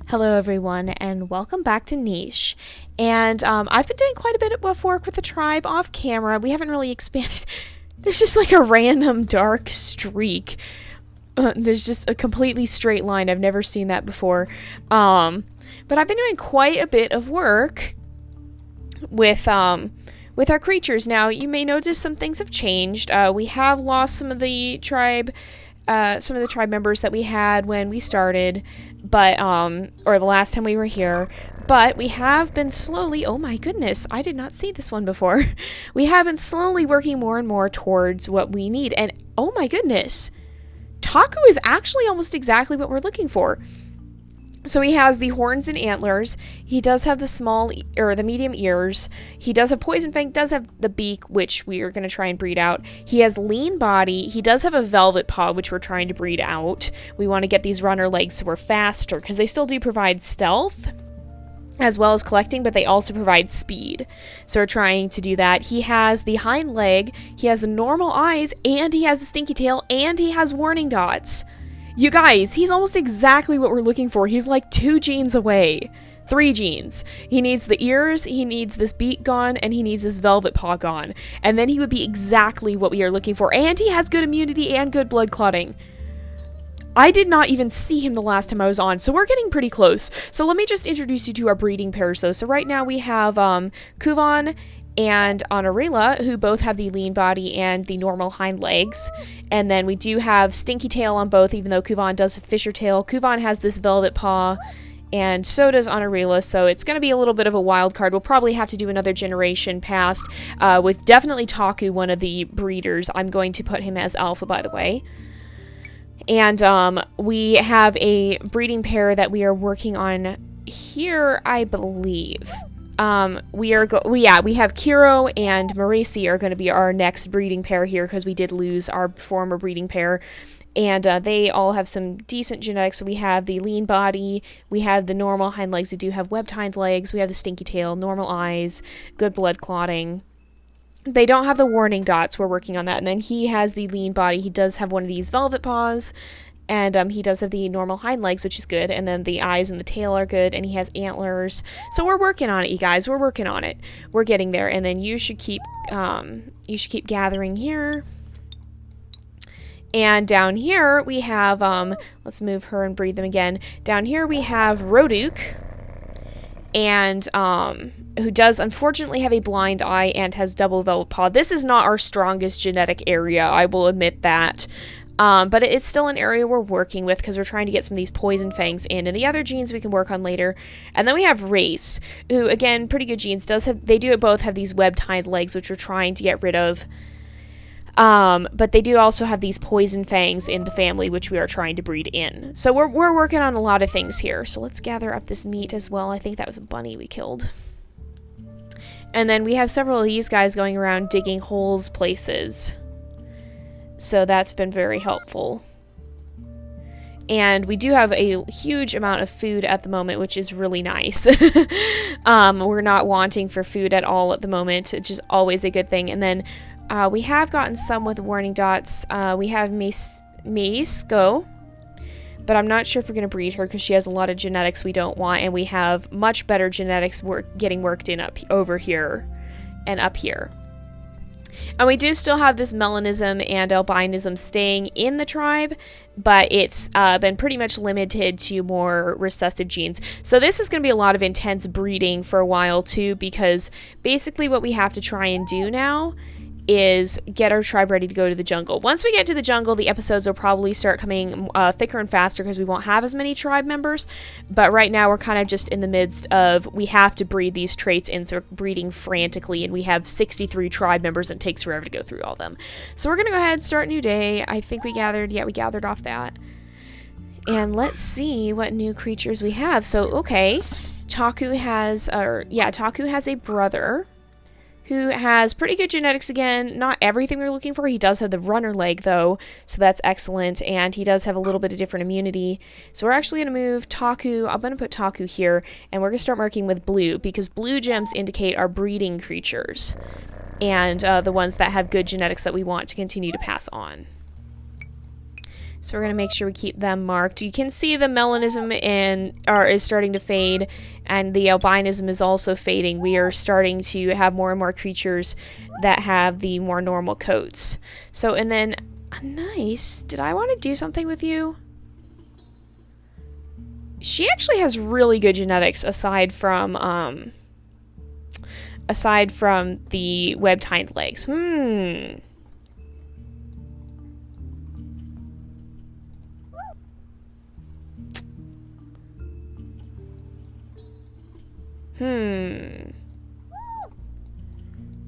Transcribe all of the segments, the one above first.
Hello everyone and welcome back to Niche. And I've been doing quite a bit of work with the tribe off camera. We haven't really expanded. There's just like a random dark streak. There's just a completely straight line. I've never seen that before. But I've been doing quite a bit of work with our creatures. Now you may notice some things have changed. We have lost some of the tribe members that we had when we started, but or the last time we were here, but we have been slowly, oh my goodness, I did not see this one before. We have been slowly working more and more towards what we need, and oh my goodness, Taku is actually almost exactly what we're looking for. So he has the horns and antlers. He does have the small or the medium ears. He does have poison fang, does have the beak, which we are going to try and breed out. He has lean body. He does have a velvet paw, which we're trying to breed out. We want to get these runner legs so we're faster, because they still do provide stealth as well as collecting, but they also provide speed. So we're trying to do that. He has the hind leg. He has the normal eyes, and he has the stinky tail, and he has warning dots. You guys, he's almost exactly what we're looking for. He's like 2 genes away. 3 genes. He needs the ears, he needs this beak gone, and he needs this velvet paw gone. And then he would be exactly what we are looking for. And he has good immunity and good blood clotting. I did not even see him the last time I was on, so we're getting pretty close. So let me just introduce you to our breeding pairs though. So right now we have Kuvan and Honorilla, who both have the lean body and the normal hind legs. And then we do have Stinky Tail on both, even though Kuvan does have Fisher Tail. Kuvan has this velvet paw, and so does Honorilla, so it's going to be a little bit of a wild card. We'll probably have to do another generation past, with definitely Taku, one of the breeders. I'm going to put him as alpha, by the way. And we have a breeding pair that we are working on here, I believe. We have Kiro and Marisi are going to be our next breeding pair here, because we did lose our former breeding pair, and they all have some decent genetics. So we have the lean body, we have the normal hind legs, we do have webbed hind legs, we have the stinky tail, normal eyes, good blood clotting. They don't have the warning dots, we're working on that. And then he has the lean body, he does have one of these velvet paws, and he does have the normal hind legs, which is good, and then the eyes and the tail are good, and he has antlers. So we're working on it, you guys. We're working on it. We're getting there, and then you should keep gathering here. And down here we have let's move her and breed them again. Down here we have Roduk, and who does unfortunately have a blind eye and has double velvet paw. This is not our strongest genetic area, I will admit that. But it's still an area we're working with, because we're trying to get some of these poison fangs in, and the other genes we can work on later. And then we have Race, who, again, pretty good genes. They do both have these webbed hind legs, which we're trying to get rid of. But they do also have these poison fangs in the family, which we are trying to breed in. So we're working on a lot of things here. So let's gather up this meat as well. I think that was a bunny we killed. And then we have several of these guys going around digging holes places. So that's been very helpful. And we do have a huge amount of food at the moment, which is really nice. We're not wanting for food at all at the moment, which is always a good thing. And then we have gotten some with warning dots. We have Meisco, but I'm not sure if we're going to breed her, because she has a lot of genetics we don't want, and we have much better genetics getting worked in over here and up here. And we do still have this melanism and albinism staying in the tribe, but it's been pretty much limited to more recessive genes. So this is going to be a lot of intense breeding for a while too, because basically what we have to try and do now is get our tribe ready to go to the jungle. Once we get to the jungle, the episodes will probably start coming thicker and faster, because we won't have as many tribe members. But right now we're kind of just in the midst of, we have to breed these traits in, so we're breeding frantically, and we have 63 tribe members, and it takes forever to go through all of them. So we're going to go ahead and start a new day. I think we gathered off that. And let's see what new creatures we have. So, okay, Taku has a brother who has pretty good genetics again. Not everything we're looking for. He does have the runner leg, though, so that's excellent, and he does have a little bit of different immunity. So we're actually going to move Taku. I'm going to put Taku here, and we're going to start marking with blue, because blue gems indicate our breeding creatures, and the ones that have good genetics that we want to continue to pass on. So we're going to make sure we keep them marked. You can see the melanism is starting to fade, and the albinism is also fading. We are starting to have more and more creatures that have the more normal coats. So, and then, nice. Did I want to do something with you? She actually has really good genetics aside from the webbed hind legs.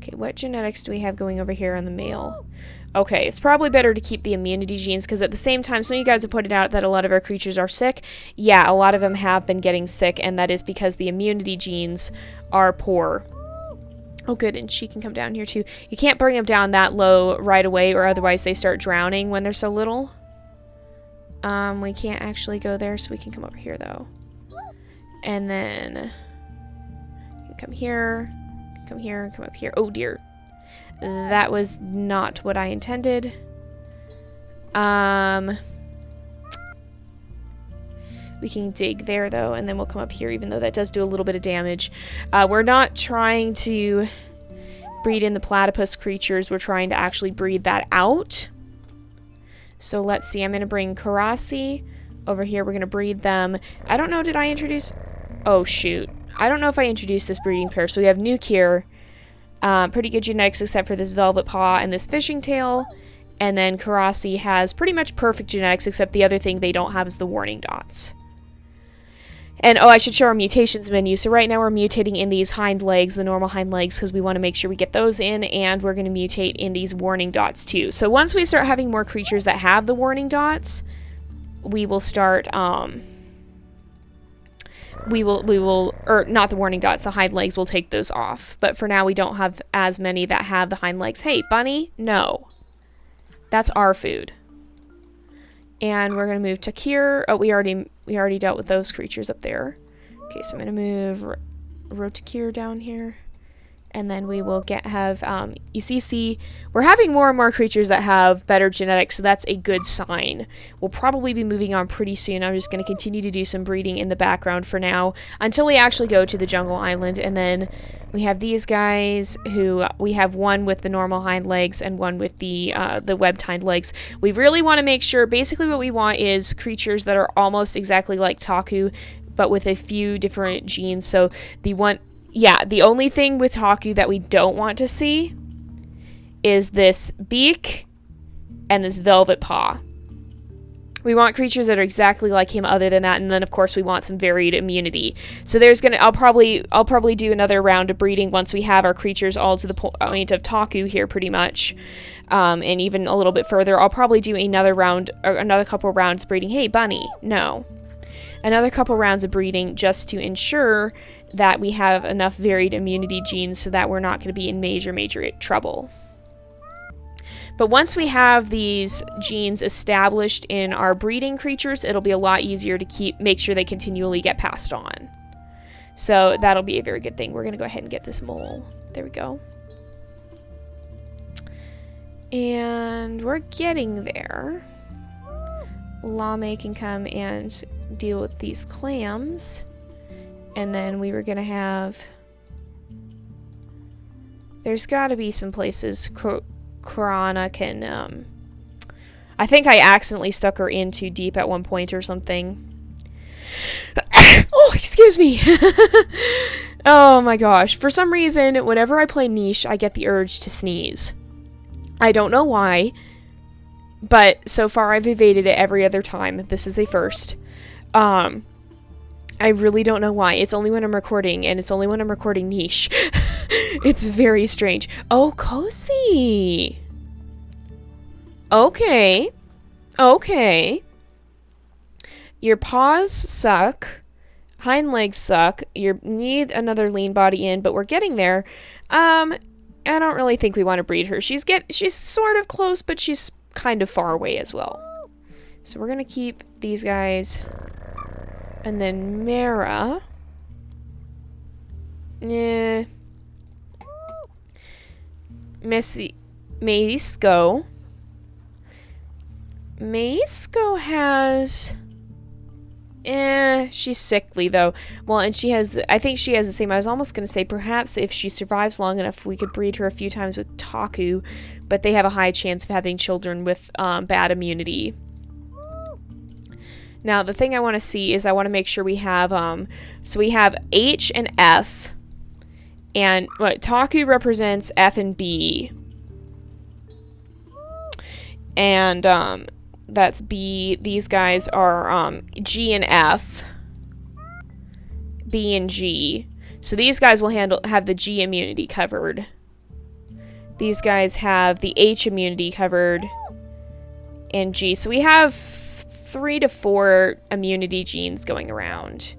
Okay, what genetics do we have going over here on the male? Okay, it's probably better to keep the immunity genes, because at the same time, some of you guys have pointed out that a lot of our creatures are sick. Yeah, a lot of them have been getting sick, and that is because the immunity genes are poor. Oh, good, and she can come down here too. You can't bring them down that low right away, or otherwise they start drowning when they're so little. We can't actually go there, so we can come over here, though. And then you can come here, and come up here. Oh, dear. That was not what I intended. We can dig there, though, and then we'll come up here, even though that does do a little bit of damage. We're not trying to breed in the platypus creatures. We're trying to actually breed that out. So let's see. I'm going to bring Karasi over here. We're going to breed them. I don't know. Did I introduce... Oh, shoot. I don't know if I introduced this breeding pair. So we have Nuke here. Pretty good genetics except for this velvet paw and this fishing tail. And then Karasi has pretty much perfect genetics, except the other thing they don't have is the warning dots. And, oh, I should show our mutations menu. So right now we're mutating in these hind legs, the normal hind legs, because we want to make sure we get those in, and we're going to mutate in these warning dots too. So once we start having more creatures that have the warning dots, we will start, or not the warning dots, the hind legs, we'll take those off. But for now we don't have as many that have the hind legs. Hey, bunny, no. That's our food. And we're going to move Takir. Oh, we already dealt with those creatures up there. Okay, so I'm going to move Rotakir down here. And then we will have ECC. We're having more and more creatures that have better genetics, so that's a good sign. We'll probably be moving on pretty soon. I'm just going to continue to do some breeding in the background for now until we actually go to the jungle island. And then we have these guys who we have one with the normal hind legs and one with the webbed hind legs. We really want to make sure, basically what we want is creatures that are almost exactly like Taku, but with a few different genes. So the only thing with Taku that we don't want to see is this beak and this velvet paw. We want creatures that are exactly like him other than that, and then of course we want some varied immunity. So I'll probably do another round of breeding once we have our creatures all to the point of Taku here pretty much. And even a little bit further, I'll probably do another couple rounds of breeding. Hey, bunny, no. Another couple rounds of breeding just to ensure that we have enough varied immunity genes so that we're not going to be in major trouble. But once we have these genes established in our breeding creatures, it'll be a lot easier to make sure they continually get passed on. So that'll be a very good thing. We're going to go ahead and get this mole. There we go. And we're getting there. Lame can come and deal with these clams. And then we were going to have... There's got to be some places Korana can... I think I accidentally stuck her in too deep at one point or something. Oh, excuse me! Oh my gosh. For some reason, whenever I play Niche, I get the urge to sneeze. I don't know why, but so far I've evaded it every other time. This is a first. I really don't know why. It's only when I'm recording, and it's only when I'm recording Niche. It's very strange. Oh, Kosi! Okay. Okay. Your paws suck. Hind legs suck. You need another lean body in, but we're getting there. I don't really think we want to breed her. She's sort of close, but she's kind of far away as well. So we're going to keep these guys. And then Mara. Meisco. Maisco has... she's sickly though. Well, and she has, I think she has the same, I was almost going to say perhaps if she survives long enough we could breed her a few times with Taku, but they have a high chance of having children with bad immunity. Now the thing I want to see is I want to make sure we have, so we have H and F, and what Taku represents F and B, and that's B. These guys are G and F. B and G. So these guys will have the G immunity covered. These guys have the H immunity covered. And G. So we have 3 to 4 immunity genes going around.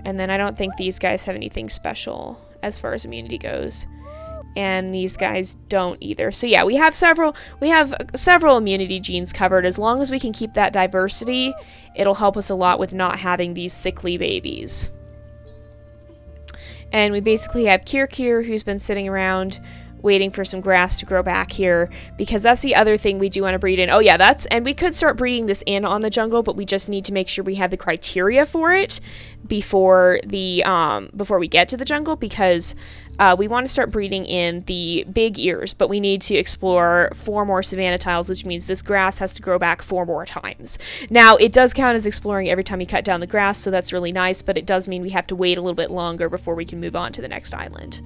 And then I don't think these guys have anything special as far as immunity goes. And these guys don't either. So yeah, we have several immunity genes covered. As long as we can keep that diversity, it'll help us a lot with not having these sickly babies. And we basically have Kirkir, who's been sitting around waiting for some grass to grow back here, because that's the other thing we do want to breed in. Oh yeah, and we could start breeding this in on the jungle, but we just need to make sure we have the criteria for it before we get to the jungle, because we want to start breeding in the big ears, but we need to explore 4 more savanna tiles, which means this grass has to grow back 4 more times. Now, it does count as exploring every time you cut down the grass, so that's really nice, but it does mean we have to wait a little bit longer before we can move on to the next island.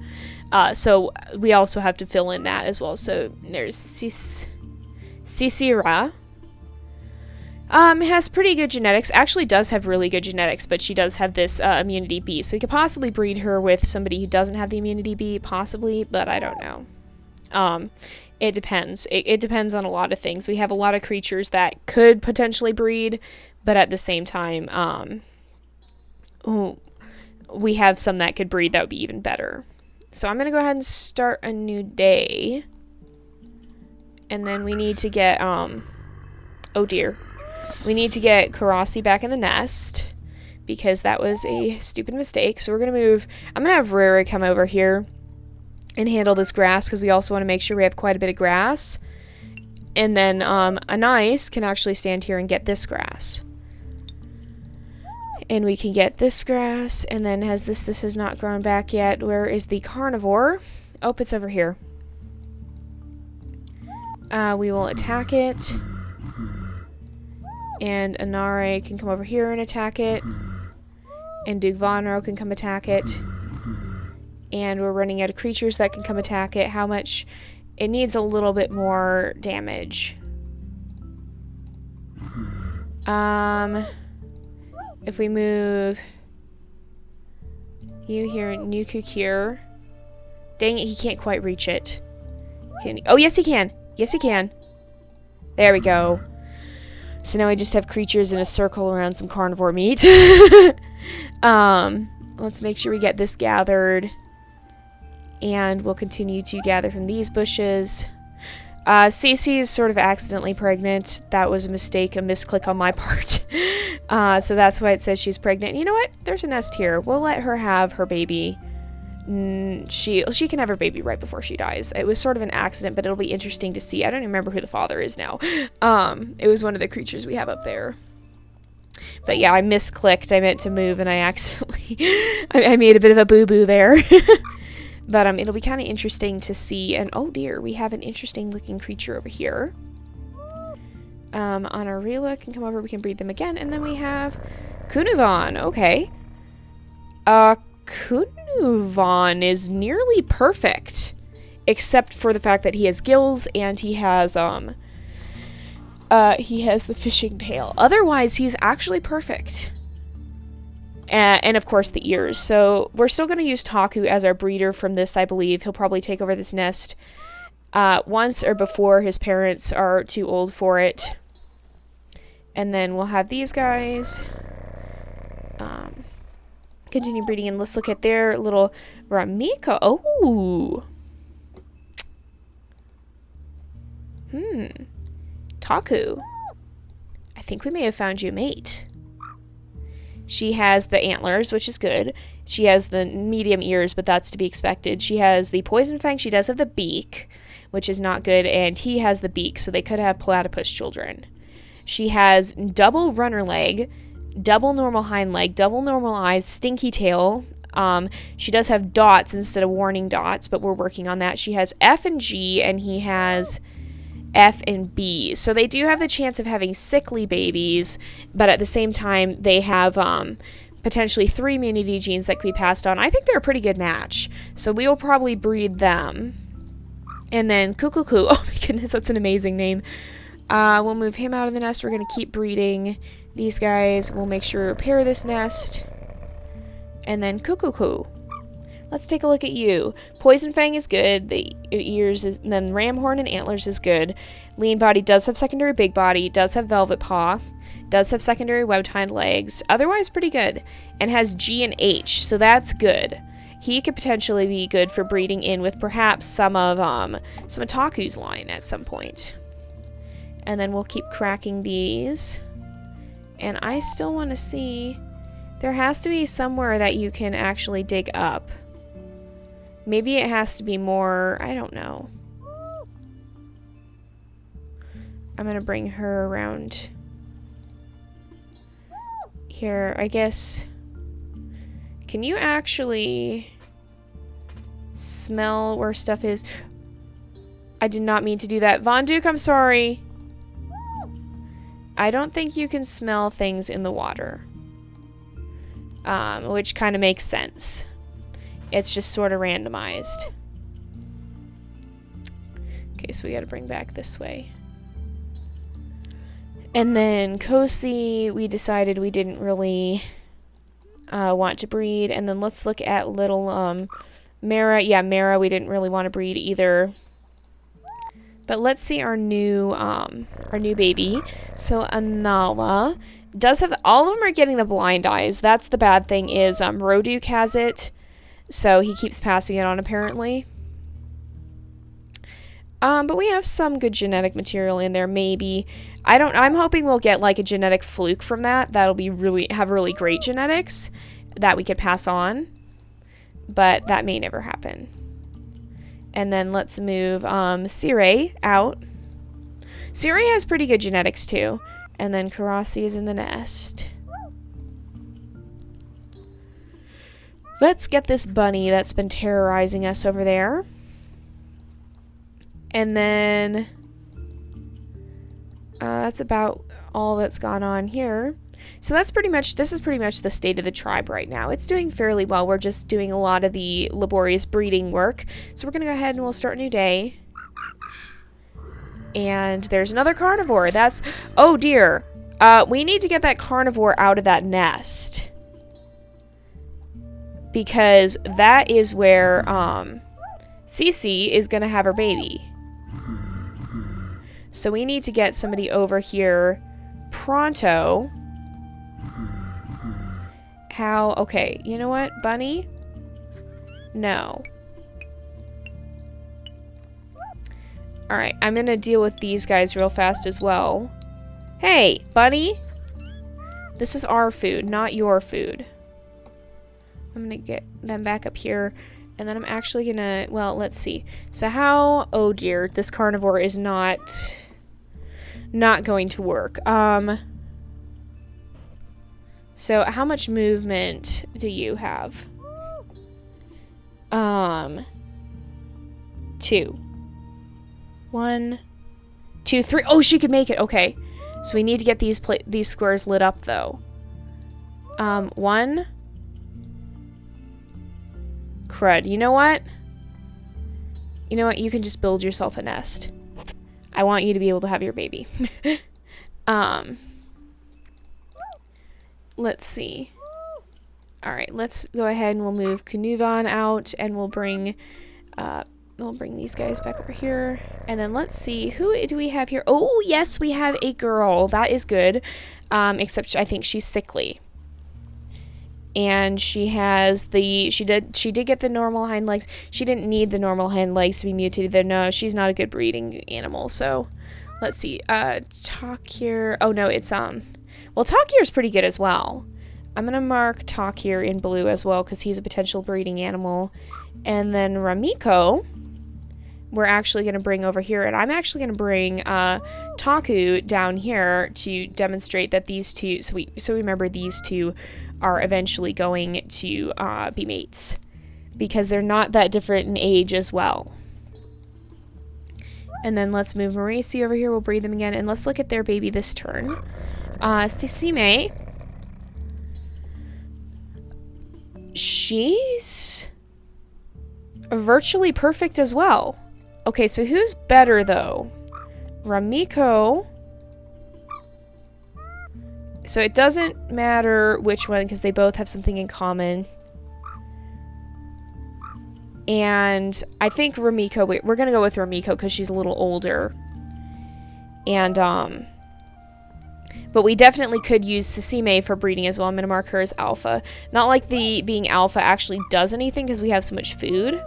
So we also have to fill in that as well. So there's Sisira. Has pretty good genetics. Actually does have really good genetics, but she does have this immunity B. So we could possibly breed her with somebody who doesn't have the immunity B, possibly, but I don't know. It depends. It depends on a lot of things. We have a lot of creatures that could potentially breed, but at the same time, we have some that could breed that would be even better. So I'm going to go ahead and start a new day. And then we need to get, oh dear. We need to get Karasi back in the nest, because that was a stupid mistake. So we're going to move, I'm going to have Rara come over here and handle this grass, because we also want to make sure we have quite a bit of grass. And then Anais can actually stand here and get this grass. And we can get this grass, and then this has not grown back yet. Where is the carnivore? Oh, it's over here. We will attack it. And Anare can come over here and attack it. And Dugvanro can come attack it. And we're running out of creatures that can come attack it. How much? It needs a little bit more damage. If we move you here, Nuku here. Dang it, he can't quite reach it. Can he? Oh, yes he can. Yes he can. There we go. So now I just have creatures in a circle around some carnivore meat. Let's make sure we get this gathered. And we'll continue to gather from these bushes. Cece is sort of accidentally pregnant. That was a mistake, a misclick on my part. So that's why it says she's pregnant. You know what? There's a nest here. We'll let her have her baby. She can have her baby right before she dies. It was sort of an accident, but it'll be interesting to see. I don't even remember who the father is now. It was one of the creatures we have up there. But yeah, I misclicked. I meant to move, and I accidentally... I made a bit of a boo-boo there. But it'll be kind of interesting to see. And oh dear, we have an interesting looking creature over here. Honorila can come over. We can breed them again. And then we have Kunuvan. Okay. Kunuvan is nearly perfect. Except for the fact that he has gills and he has the fishing tail. Otherwise, he's actually perfect. And of course the ears. So we're still going to use Taku as our breeder from this, I believe. He'll probably take over this nest once or before his parents are too old for it. And then we'll have these guys continue breeding. And let's look at their little Ramika. Oh! Taku. I think we may have found you a mate. She has the antlers, which is good. She has the medium ears, but that's to be expected. She has the poison fang. She does have the beak, which is not good. And he has the beak, so they could have platypus children. She has double runner leg, double normal hind leg, double normal eyes, stinky tail. She does have dots instead of warning dots, but we're working on that. She has F and G, and he has F and B. So they do have the chance of having sickly babies, but at the same time, they have potentially 3 immunity genes that could be passed on. I think they're a pretty good match. So we will probably breed them. And then Cuckoo. Oh my goodness, that's an amazing name. We'll move him out of the nest. We're going to keep breeding these guys. We'll make sure we repair this nest. And then Cuckoo. Let's take a look at you. Poison Fang is good. The ears is, and then Ramhorn and Antlers is good. Lean Body does have secondary Big Body, does have Velvet Paw, does have secondary Webbed Hind Legs. Otherwise pretty good. And has G and H, so that's good. He could potentially be good for breeding in with perhaps some of Otaku's line at some point. And then we'll keep cracking these. And I still want to see... There has to be somewhere that you can actually dig up. Maybe it has to be more... I don't know. I'm going to bring her around here. I guess... Can you actually smell where stuff is? I did not mean to do that. Von Duke, I'm sorry. I don't think you can smell things in the water. Which kind of makes sense. It's just sort of randomized. Okay, so we gotta bring back this way. And then Kosi, we decided we didn't really want to breed. And then let's look at little Mara. Yeah, Mara we didn't really want to breed either. But let's see our new baby. So Anala does have all of them are getting the blind eyes. That's the bad thing is Roduk has it, so he keeps passing it on apparently. But we have some good genetic material in there. Maybe I'm hoping we'll get like a genetic fluke from that. That'll be have really great genetics that we could pass on, but that may never happen. And then let's move Sire out. Sire has pretty good genetics too. And then Karasi is in the nest. Let's get this bunny that's been terrorizing us over there. And then that's about all that's gone on here. So that's pretty much, this is pretty much the state of the tribe right now. It's doing fairly well. We're just doing a lot of the laborious breeding work. So we're going to go ahead and we'll start a new day. And there's another carnivore. That's... Oh, dear. We need to get that carnivore out of that nest. Because that is where Cece is going to have her baby. So we need to get somebody over here pronto. How? Okay, you know what, Bunny? No. Alright, I'm gonna deal with these guys real fast as well. Hey, Bunny! This is our food, not your food. I'm gonna get them back up here, and then I'm actually gonna... Well, let's see. So how... Oh dear, this carnivore is not going to work. So how much movement do you have? 2. 1, 2, 3. Oh, she could make it. Okay. So we need to get these squares lit up, though. 1. Crud. You know what? You know what? You can just build yourself a nest. I want you to be able to have your baby. Let's see. Alright, let's go ahead and we'll move Kunuvan out, and we'll bring these guys back over here. And then let's see, who do we have here? Oh, yes, we have a girl. That is good. Except I think she's sickly. And she has she did get the normal hind legs. She didn't need the normal hind legs to be mutated though. No, she's not a good breeding animal. So, let's see. Takir. Oh no, it's well, Takir's pretty good as well. I'm gonna mark Takir in blue as well because he's a potential breeding animal. And then Ramiko we're actually going to bring over here, and I'm actually going to bring Taku down here to demonstrate that these two, so remember these two are eventually going to be mates, because they're not that different in age as well. And then let's move Mauricio over here, we'll breed them again, and let's look at their baby this turn. Sisime, she's virtually perfect as well. Okay, so who's better though? Ramiko. So it doesn't matter which one because they both have something in common. And I think Ramiko, we're gonna go with Ramiko because she's a little older. And but we definitely could use Sisime for breeding as well. I'm gonna mark her as alpha. Not like the being alpha actually does anything because we have so much food.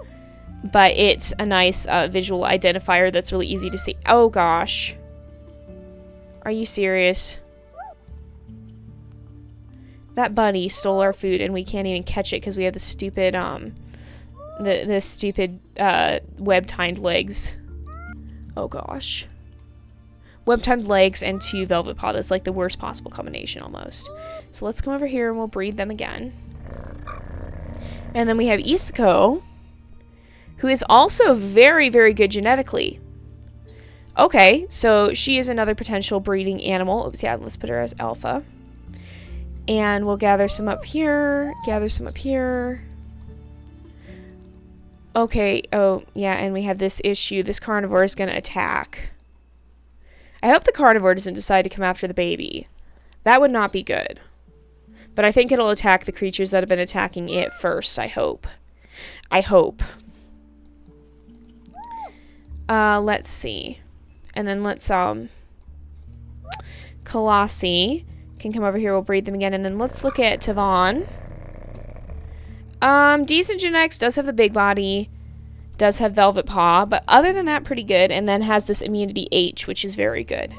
But it's a nice visual identifier that's really easy to see. Oh gosh. Are you serious? That bunny stole our food and we can't even catch it because we have the stupid, the stupid web-tined legs. Oh gosh. Web-tined legs and 2 velvet paw. That's like the worst possible combination almost. So let's come over here and we'll breed them again. And then we have Isako, who is also very, very good genetically. Okay, so she is another potential breeding animal. Oops, yeah, let's put her as alpha. And we'll gather some up here, gather some up here. Okay, oh, yeah, and we have this issue. This carnivore is going to attack. I hope the carnivore doesn't decide to come after the baby. That would not be good. But I think it'll attack the creatures that have been attacking it first, I hope. I hope. Let's see. And then let's, Colossi can come over here, we'll breed them again, and then let's look at Tavon. Decent genetics, does have the big body, does have velvet paw, but other than that, pretty good, and then has this immunity H, which is very good.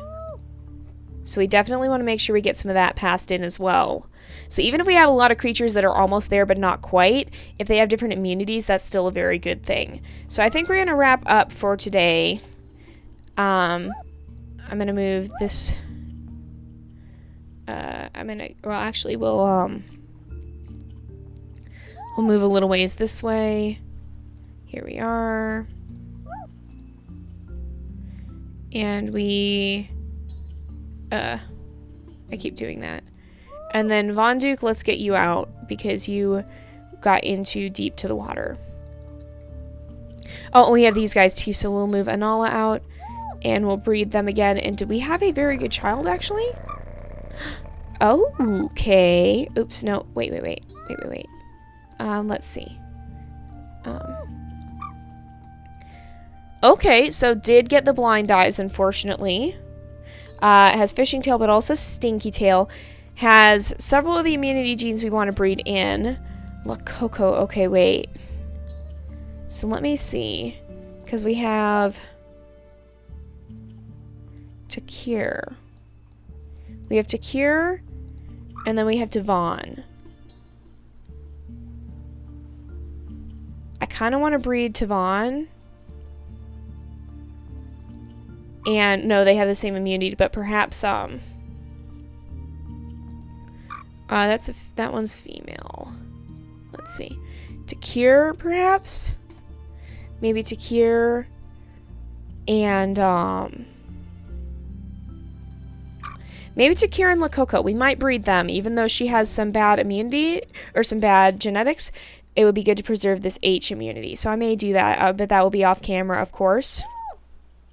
So we definitely want to make sure we get some of that passed in as well. So even if we have a lot of creatures that are almost there but not quite, if they have different immunities, that's still a very good thing. So I think we're going to wrap up for today. I'm going to move this... well, actually, we'll move a little ways this way. Here we are. And we... I keep doing that. And then Von Duke, let's get you out because you got in too deep to the water. Oh, and we have these guys too, so we'll move Anala out and we'll breed them again. And do we have a very good child, actually? Oh, okay. Oops, no. Wait. Let's see. Okay, so did get the blind eyes, unfortunately. Has fishing tail, but also stinky tail. Has several of the immunity genes we want to breed in. Lakoko. Okay, wait. So let me see. Because we have... Takir. We have Takir, and then we have Devon. I kind of want to breed Tavon. And no, they have the same immunity, but perhaps that one's female. Let's see. Takir, perhaps? Maybe Takir and maybe Takir and Lakoko. We might breed them, even though she has some bad immunity or some bad genetics. It would be good to preserve this H immunity. So I may do that, but that will be off camera, of course.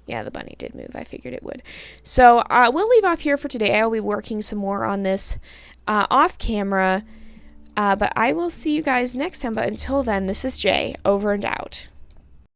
Yeah, the bunny did move. I figured it would. So we'll leave off here for today. I'll be working some more on this off camera. But I will see you guys next time. But until then, this is Jay, over and out.